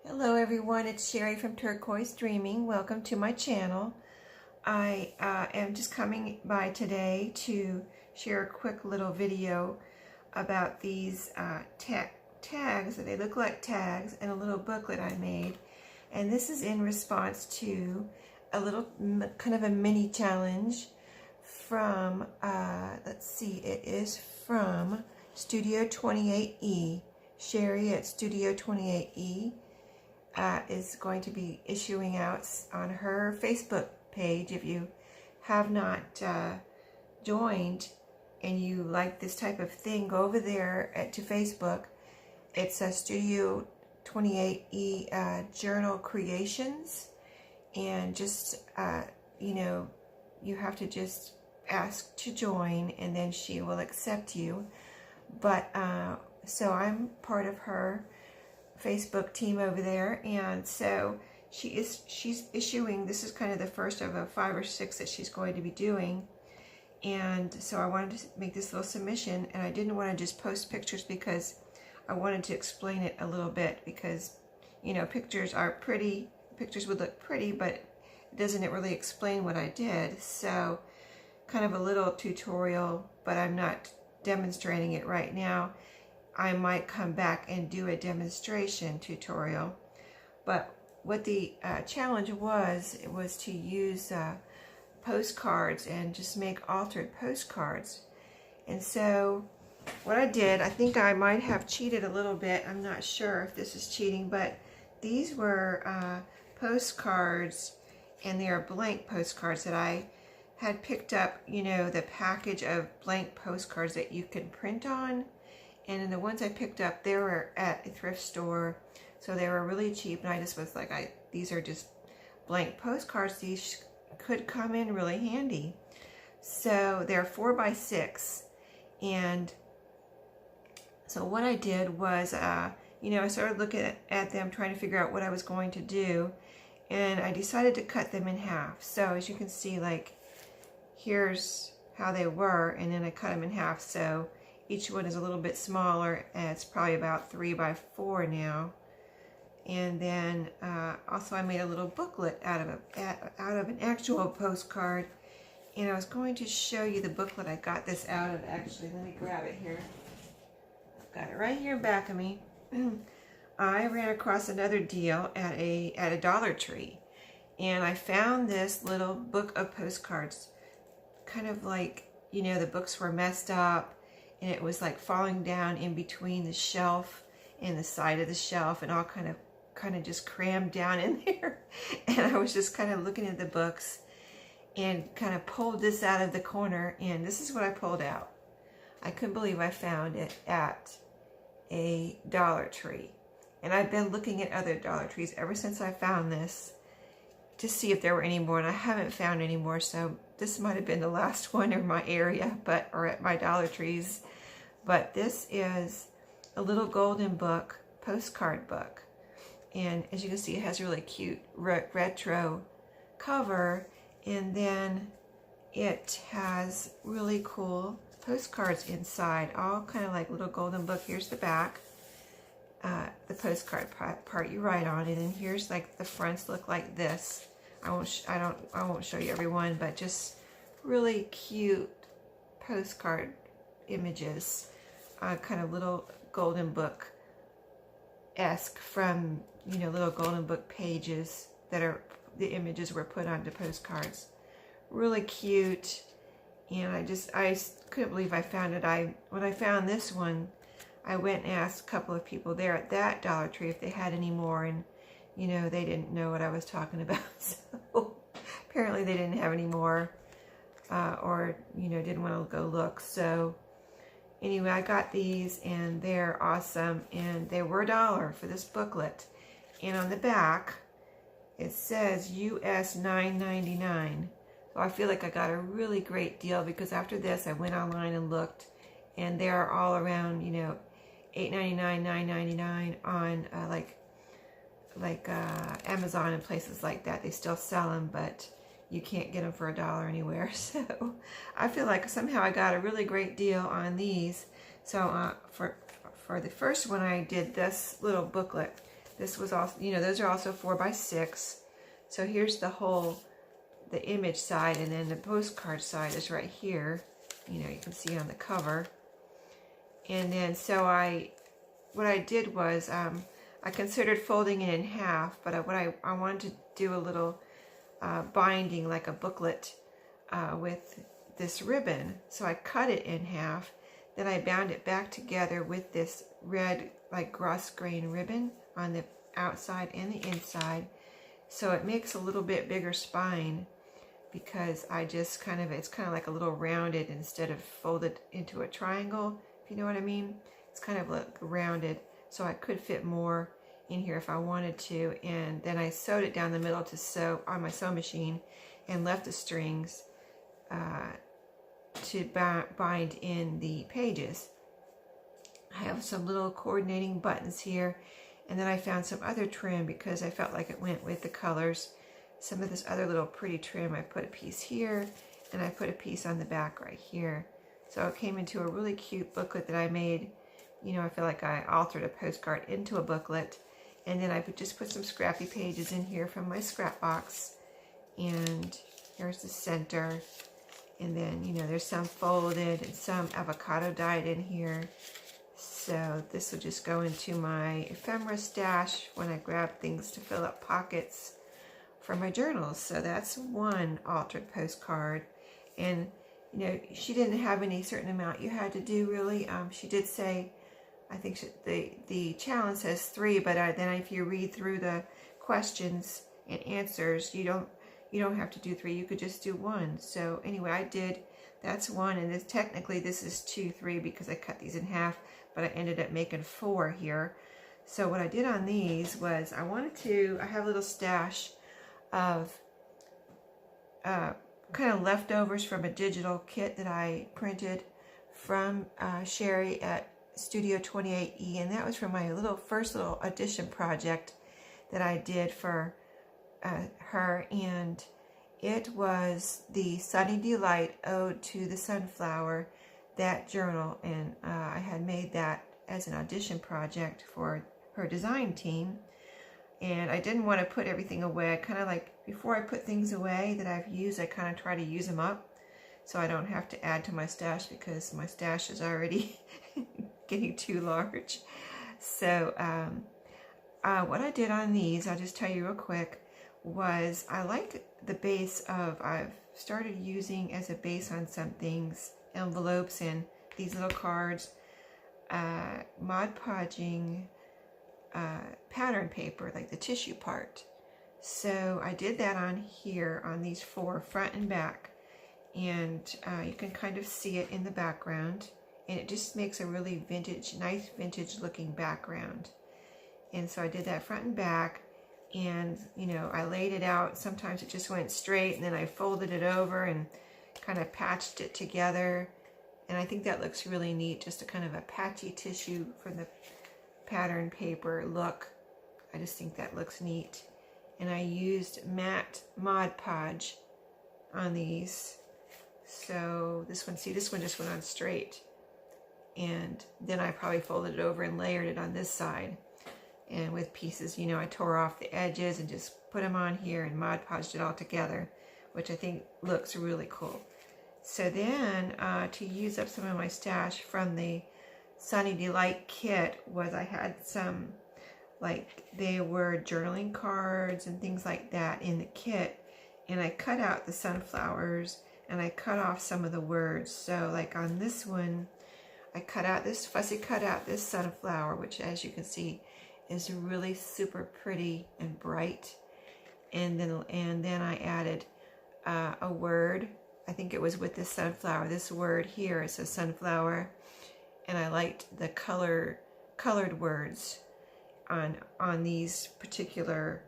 Hello everyone, it's Sherry from Turquoise Dreaming. Welcome to my channel. I am just coming by today to share a quick little video about these tags. They look like tags and a little booklet I made. And this is in response to a little kind of a mini challenge from, let's see, it is from Studio28E. Sherry at Studio28E. Is going to be issuing out on her Facebook page. If you have not joined and you like this type of thing, go over there to Facebook. It's a Studio28E journal creations, and just you have to just ask to join and then she will accept you. But so I'm part of her Facebook team over there, and so she's issuing, this is kind of the first of a 5 or 6 that she's going to be doing. And so I wanted to make this little submission, and I didn't want to just post pictures because I wanted to explain it a little bit, because pictures are pretty, pictures would look pretty, but doesn't it really explain what I did. So kind of a little tutorial, but I'm not demonstrating it right now. I might come back and do a demonstration tutorial. But what the challenge was, it was to use postcards and just make altered postcards. And so what I did, I think I might have cheated a little bit. I'm not sure if this is cheating, but these were postcards, and they are blank postcards that I had picked up, the package of blank postcards that you can print on. And in the ones I picked up, they were at a thrift store, so they were really cheap. And I just was like, these are just blank postcards. These could come in really handy. So they're 4 by 6. And so what I did was, I started looking at them, trying to figure out what I was going to do. And I decided to cut them in half. So as you can see, like, here's how they were, and then I cut them in half. So each one is a little bit smaller, and it's probably about 3 by 4 now. And then also I made a little booklet out of an actual postcard. And I was going to show you the booklet I got this out of. Actually, let me grab it here. I've got it right here back of me. I ran across another deal at a Dollar Tree, and I found this little book of postcards. Kind of like, the books were messed up, and it was like falling down in between the shelf and the side of the shelf, and all kind of just crammed down in there. And I was just kind of looking at the books and kind of pulled this out of the corner, and this is what I pulled out. I couldn't believe I found it at a Dollar Tree. And I've been looking at other Dollar Trees ever since I found this to see if there were any more, and I haven't found any more, so this might have been the last one in my area, or at my Dollar Trees. But this is a little golden book, postcard book. And as you can see, it has a really cute retro cover, and then it has really cool postcards inside, all kind of like little golden book. Here's the back, the postcard part you write on it, and here's like the fronts look like this. I won't show you everyone, but just really cute postcard images, kind of little golden book-esque from, little golden book pages that are, the images were put onto postcards. Really cute. And I couldn't believe I found it. When I found this one, I went and asked a couple of people there at that Dollar Tree if they had any more, and they didn't know what I was talking about. So apparently they didn't have any more, or didn't want to go look. So anyway, I got these, and they're awesome, and they were $1 for this booklet. And on the back it says US $9.99. So I feel like I got a really great deal, because after this I went online and looked, and they're all around $8.99, $9.99 on like Amazon and places like that. They still sell them, but you can't get them for $1 anywhere. So I feel like somehow I got a really great deal on these. So for the first one, I did this little booklet This was also, you know, those are also 4x6. So here's the image side, and then the postcard side is right here. You know, you can see on the cover. And then, so what I did was, I considered folding it in half, but what I wanted to do a little binding, like a booklet, with this ribbon. So I cut it in half, then I bound it back together with this red, like gross grain ribbon on the outside and the inside. So it makes a little bit bigger spine, because I just kind of, it's kind of like a little rounded instead of folded into a triangle, if you know what I mean. It's kind of like rounded, so I could fit more in here if I wanted to. And then I sewed it down the middle to sew on my sewing machine, and left the strings to bind in the pages. I have some little coordinating buttons here, and then I found some other trim because I felt like it went with the colors. Some of this other little pretty trim, I put a piece here, and I put a piece on the back right here. So it came into a really cute booklet that I made. You know, I feel like I altered a postcard into a booklet. And then I just put some scrappy pages in here from my scrap box. And here's the center. And then, you know, there's some folded and some avocado dyed in here. So this will just go into my ephemera stash when I grab things to fill up pockets for my journals. So that's one altered postcard. And, you know, she didn't have any certain amount you had to do, really. She did say, I think the challenge says 3, but then if you read through the questions and answers, you don't have to do 3. You could just do 1. So anyway, I did. That's 1, and technically this is 2, 3 because I cut these in half, but I ended up making 4 here. So what I did on these was I have a little stash of kind of leftovers from a digital kit that I printed from Sheree at Studio28E, and that was from my first little audition project that I did for her, and it was the Sunny Delight Ode to the Sunflower, that journal, and I had made that as an audition project for her design team. And I didn't want to put everything away. I kind of like, before I put things away that I've used, I kind of try to use them up so I don't have to add to my stash, because my stash is already getting too large. So what I did on these, I'll just tell you real quick, was I like the base of, I've started using as a base on some things, envelopes and these little cards, Mod Podging pattern paper, like the tissue part. So I did that on here, on these 4, front and back, and you can kind of see it in the background, and it just makes a really nice vintage looking background. And so I did that front and back, and you know, I laid it out. Sometimes it just went straight, and then I folded it over and kind of patched it together, and I think that looks really neat, just a kind of a patchy tissue for the pattern paper look. I just think that looks neat. And I used matte Mod Podge on these. So this one, see, this one just went on straight, and then I probably folded it over and layered it on this side. And with pieces, you know, I tore off the edges and just put them on here and Mod Podged it all together, which I think looks really cool. So then to use up some of my stash from the Sunny Delight kit was, I had some, like, they were journaling cards and things like that in the kit, and I cut out the sunflowers and I cut off some of the words. So like on this one, I fussy cut out this sunflower, which, as you can see, is really super pretty and bright. And then I added a word. I think it was with this sunflower. This word here is a sunflower, and I liked the colored words on these particular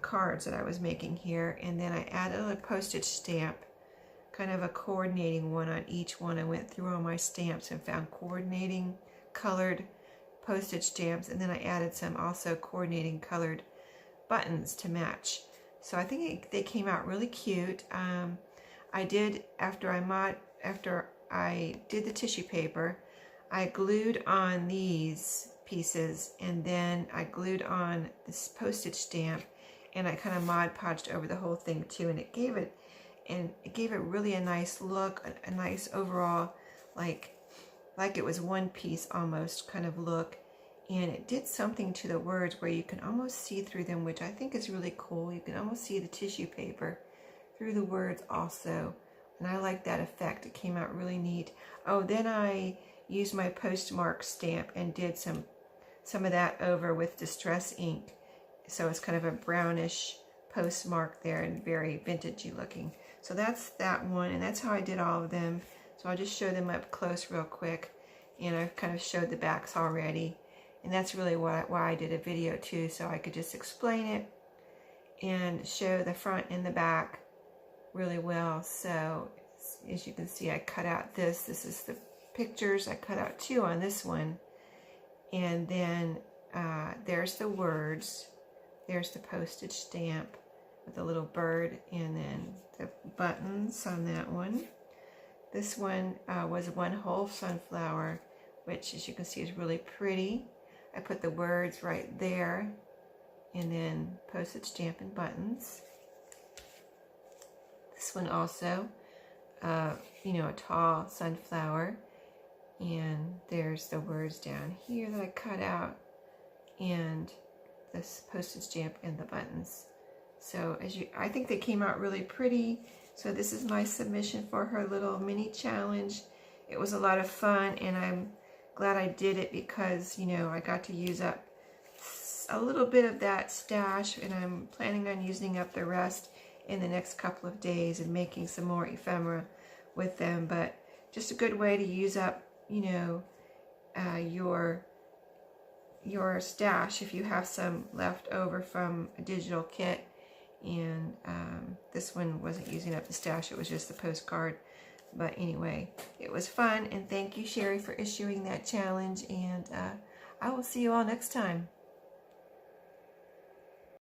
cards that I was making here. And then I added a postage stamp, kind of a coordinating one on each one. I went through all my stamps and found coordinating colored postage stamps, and then I added some also coordinating colored buttons to match. So I think they came out really cute. I did, after I did the tissue paper, I glued on these pieces, and then I glued on this postage stamp, and I kind of Mod Podged over the whole thing too, and it gave it really a nice look, a nice overall, like it was one piece almost kind of look. And it did something to the words where you can almost see through them, which I think is really cool. You can almost see the tissue paper through the words also. And I like that effect. It came out really neat. Oh, then I used my postmark stamp and did some of that over with Distress ink. So it's kind of a brownish postmark there and very vintagey looking. So that's that one, and that's how I did all of them. So I'll just show them up close real quick. And I've kind of showed the backs already. And that's really why I did a video too, so I could just explain it and show the front and the back really well. So as you can see, I cut out this is the pictures. I cut out 2 on this one, and then there's the words, there's the postage stamp with a little bird, and then the buttons on that one. This one was one whole sunflower, which as you can see is really pretty. I put the words right there, and then postage stamp and buttons. This one also, you know, a tall sunflower, and there's the words down here that I cut out, and this postage stamp and the buttons. So I think they came out really pretty. So this is my submission for her little mini challenge. It was a lot of fun, and I'm glad I did it because, you know, I got to use up a little bit of that stash, and I'm planning on using up the rest in the next couple of days and making some more ephemera with them. But just a good way to use up, you know, your stash if you have some left over from a digital kit. And this one wasn't using up the stash, it was just the postcard. But anyway, it was fun, and thank you, Sheree, for issuing that challenge, and I will see you all next time.